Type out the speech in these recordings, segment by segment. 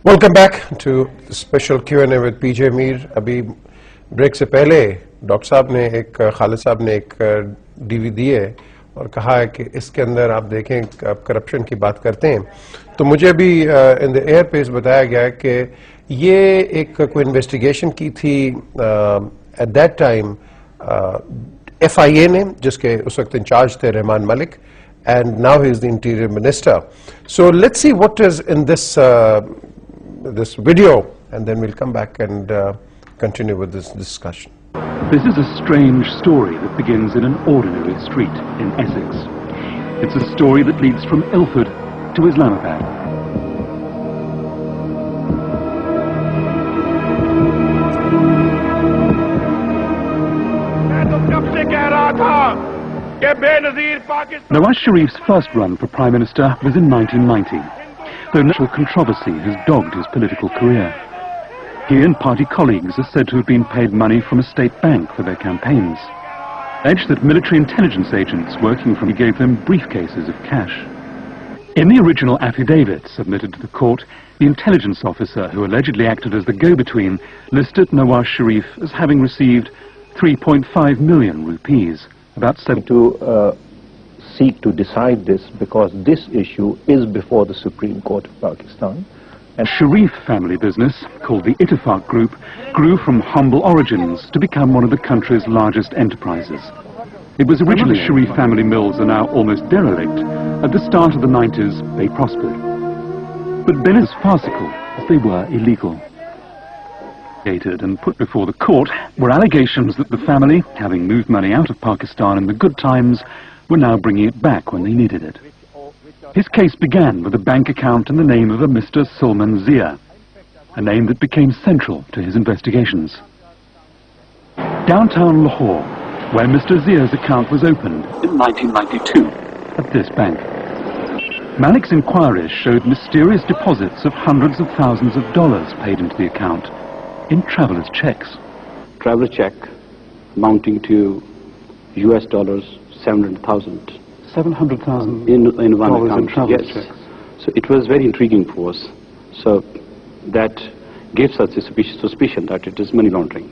Welcome back to special Q&A with PJ Mir. अभी break से पहले डॉक्टर साहब ने खालिद साहब ने एक डीवी दी है और कहा है कि इसके अंदर आप देखें आप करप्शन की बात करते हैं तो मुझे भी इन द एयर पेस बताया गया है कि ये एक कोई इन्वेस्टिगेशन की थी एट दैट टाइम FIA ने जिसके उस वक्त इंचार्ज थे Rahman Malik and now he is the interior minister. So let's see what is in this this video and then we'll come back and continue with this discussion. This is a strange story that begins in an ordinary street in Essex. It's a story that leads from Ilford to Islamabad. Nawaz Sharif's first run for Prime Minister was in 1990, though national controversy has dogged his political career. He and party colleagues are said to have been paid money from a state bank for their campaigns. Alleged that military intelligence agents working for him gave them briefcases of cash. In the original affidavit submitted to the court, the intelligence officer who allegedly acted as the go-between listed Nawaz Sharif as having received 3.5 million rupees, about 7 to seek to decide this because this issue is before the Supreme Court of Pakistan. And Sharif family business, called the Ittifaq Group, grew from humble origins to become one of the country's largest enterprises. It was originally Sharif family mills are now almost derelict. At the start of the 90s, they prospered. But then as farcical as they were illegal. And put before the court were allegations that the family, having moved money out of Pakistan in the good times, were now bringing it back when they needed it. His case began with a bank account in the name of a Mr. Sulman Zia, a name that became central to his investigations. Downtown Lahore, where Mr. Zia's account was opened in 1992 at this bank. Malik's inquiries showed mysterious deposits of hundreds of thousands of dollars paid into the account in travelers' checks. Traveler check amounting to US dollars 700,000. 700,000 in one dollars account. In travelers' Yes. checks. So it was very intriguing for us. So that gives us the suspicion that it is money laundering.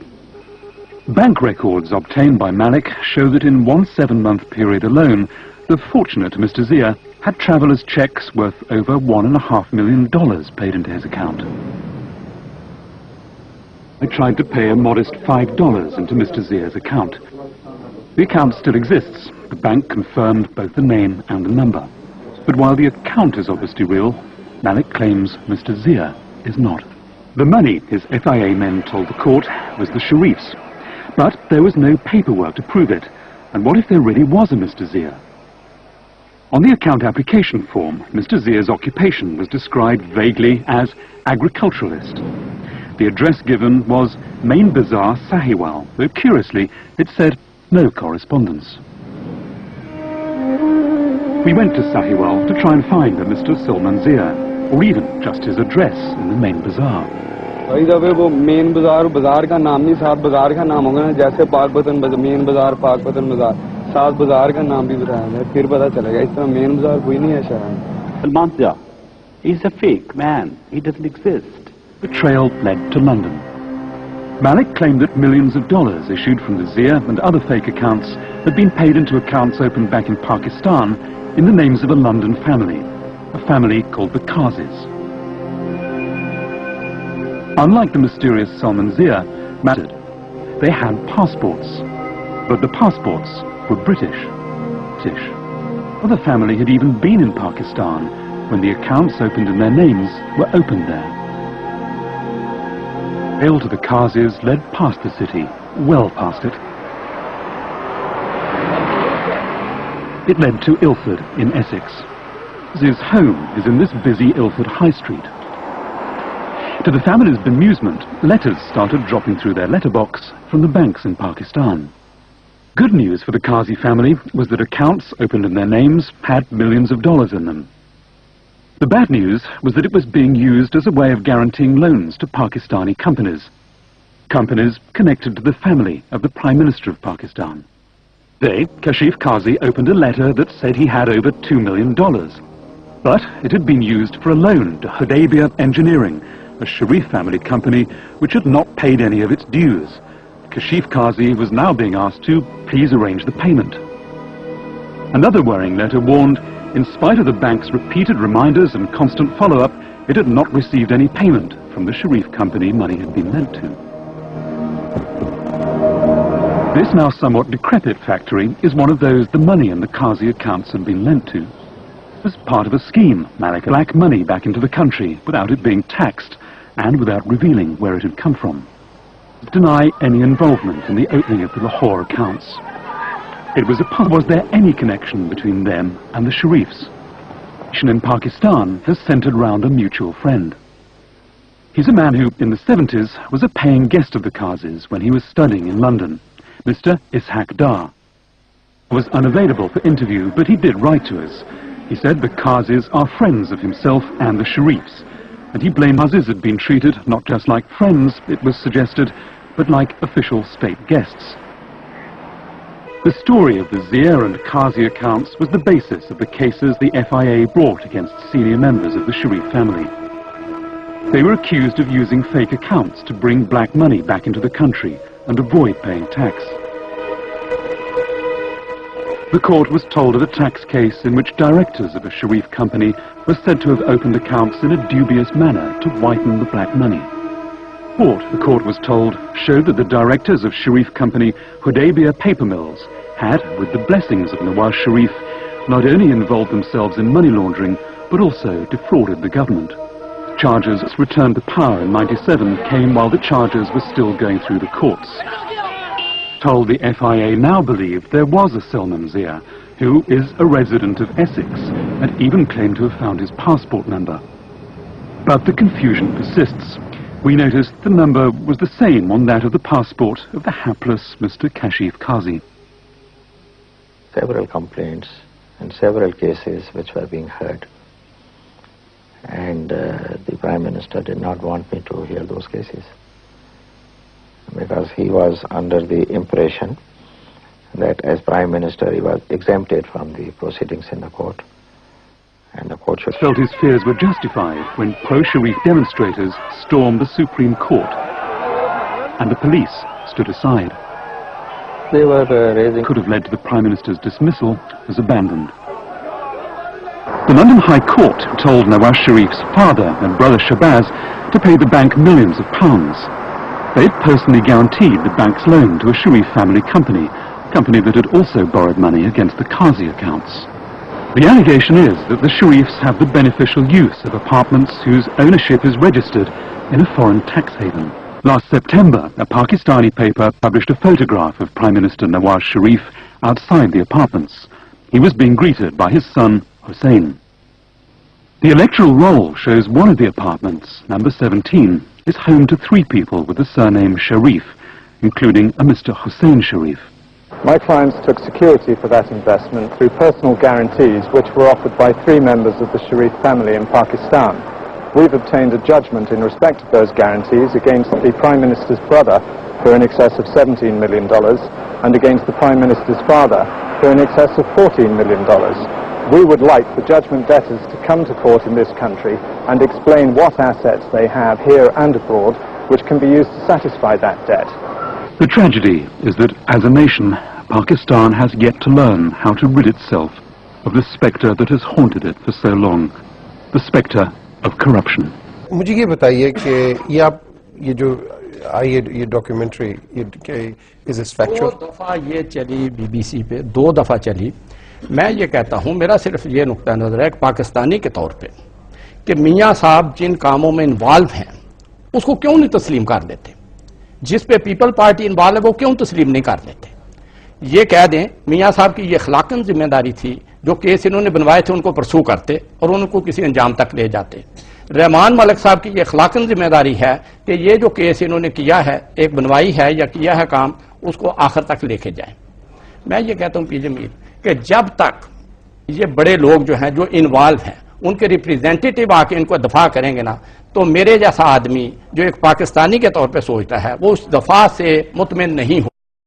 Bank records obtained by Malik show that in one 7-month period alone, the fortunate Mr. Zia had travelers' checks worth over $1.5 million paid into his account. I tried to pay a modest $5 into Mr. Zia's account. The account still exists. The bank confirmed both the name and the number. But while the account is obviously real, Malik claims Mr. Zia is not. The money, his FIA men told the court, was the Sharif's. But there was no paperwork to prove it. And what if there really was a Mr. Zia? On the account application form, Mr. Zia's occupation was described vaguely as agriculturalist. The address given was Main Bazaar, Sahiwal, though curiously it said no correspondence. We went to Sahiwal to try and find a Mr. Sulman Zia, or even just his address in the Main Bazaar. भाई जब वो main बाजार का नाम नहीं साथ बाजार का नाम होगा ना जैसे पाकपतन मेन बाजार पाकपतन बाजार साथ बाजार का नाम भी बताया जाए फिर पता चलेगा इस तरह मेन बाजार कोई नहीं है शहर में Salman Zia is a fake man. He doesn't exist. The trail led to London. Malik claimed that millions of dollars issued from the Zia and other fake accounts had been paid into accounts opened back in Pakistan in the names of a London family, a family called the Kazis. Unlike the mysterious Salman Zia, they had passports, but the passports were British. Well, the family had even been in Pakistan when the accounts opened in their names were opened there. Trail to the Kazis led past the city, well past it. It led to Ilford in Essex. His home is in this busy Ilford High Street. To the family's bemusement, letters started dropping through their letterbox from the banks in Pakistan. Good news for the Kazi family was that accounts opened in their names had millions of dollars in them. The bad news was that it was being used as a way of guaranteeing loans to Pakistani companies. Companies connected to the family of the Prime Minister of Pakistan. They, Kashif Kazi, opened a letter that said he had over $2 million. But it had been used for a loan to Hudaybiyah Engineering, a Sharif family company which had not paid any of its dues. Kashif Kazi was now being asked to please arrange the payment. Another worrying letter warned, in spite of the bank's repeated reminders and constant follow-up, it had not received any payment from the Sharif company money had been lent to. This now somewhat decrepit factory is one of those the money in the Kazi accounts had been lent to. As part of a scheme, Malik black money back into the country without it being taxed and without revealing where it had come from. Deny any involvement in the opening of the Lahore accounts. It was was there any connection between them and the Sharifs? In Pakistan has centered round a mutual friend. He's a man who, in the 70s, was a paying guest of the Kazis when he was studying in London, Mr. Ishaq Dar. Was unavailable for interview, but he did write to us. He said the Kazis are friends of himself and the Sharifs, and he blamed Kazis had been treated not just like friends, it was suggested, but like official state guests. The story of the Zia and Kazi accounts was the basis of the cases the FIA brought against senior members of the Sharif family. They were accused of using fake accounts to bring black money back into the country and avoid paying tax. The court was told of a tax case in which directors of a Sharif company were said to have opened accounts in a dubious manner to whiten the black money. The court was told, showed that the directors of Sharif company Hudaybiyah paper mills had, with the blessings of Nawaz Sharif, not only involved themselves in money laundering, but also defrauded the government. Charges returned to power in '97 came while the charges were still going through the courts. Told the FIA now believed there was a Salman Zia, who is a resident of Essex, and even claimed to have found his passport number. But the confusion persists. We noticed the number was the same on that of the passport of the hapless Mr. Kashif Kazi. Several complaints and several cases which were being heard. And the Prime Minister did not want me to hear those cases because he was under the impression that as Prime Minister he was exempted from the proceedings in the court. And the court felt his fears were justified when pro-Sharif demonstrators stormed the Supreme Court and the police stood aside. They were raising... Could have led to the Prime Minister's dismissal was abandoned. The London High Court told Nawaz Sharif's father and brother Shabazz to pay the bank millions of pounds. They had personally guaranteed the bank's loan to a Sharif family company that had also borrowed money against the Kazi accounts. The allegation is that the Sharifs have the beneficial use of apartments whose ownership is registered in a foreign tax haven. Last September, a Pakistani paper published a photograph of Prime Minister Nawaz Sharif outside the apartments. He was being greeted by his son, Hussein. The electoral roll shows one of the apartments, number 17, is home to 3 people with the surname Sharif, including a Mr. Hussein Sharif. My clients took security for that investment through personal guarantees which were offered by 3 members of the Sharif family in Pakistan. We've obtained a judgment in respect of those guarantees against the Prime Minister's brother for in excess of $17 million and against the Prime Minister's father for in excess of $14 million. We would like the judgment debtors to come to court in this country and explain what assets they have here and abroad which can be used to satisfy that debt. The tragedy is that, as a nation, Pakistan has yet to learn how to rid itself of the spectre that has haunted it for so long, the spectre of corruption. मुझे ये बताइए कि ये जो आई ये documentary is it factual? 2 दफा ये चली BBC पे, 2 दफा चली। मैं ये कहता हूँ, मेरा सिर्फ ये नुक्ता नजर है पाकिस्तानी के तौर पे कि मियाँ साहब जिन कामों में इन्वॉल्व हैं उसको क्यों नहीं तस्लीम कर देते, जिस पे पीपल पार्टी इन्वॉल्व है वो क्यों तस्लीम नहीं कर देते। ये कह दें मियाँ साहब की ये अखलाकन जिम्मेदारी थी, जो केस इन्होंने बनवाए थे उनको परसू करते और उनको किसी अंजाम तक ले जाते। रहमान मलिक साहब की ये अखलाकन जिम्मेदारी है कि ये जो केस इन्होंने किया है, एक बनवाई है या किया है काम, उसको आखिर तक लेके जाए। मैं ये कहता हूँ पीजे मीर कि जब तक ये बड़े लोग जो हैं, जो इन्वॉल्व हैं, उनके रिप्रेजेंटेटिव आके इनको दफा करेंगे ना, तो मेरे जैसा आदमी जो एक पाकिस्तानी के तौर पे सोचता है वो उस दफा से मुतमिन नहीं हो।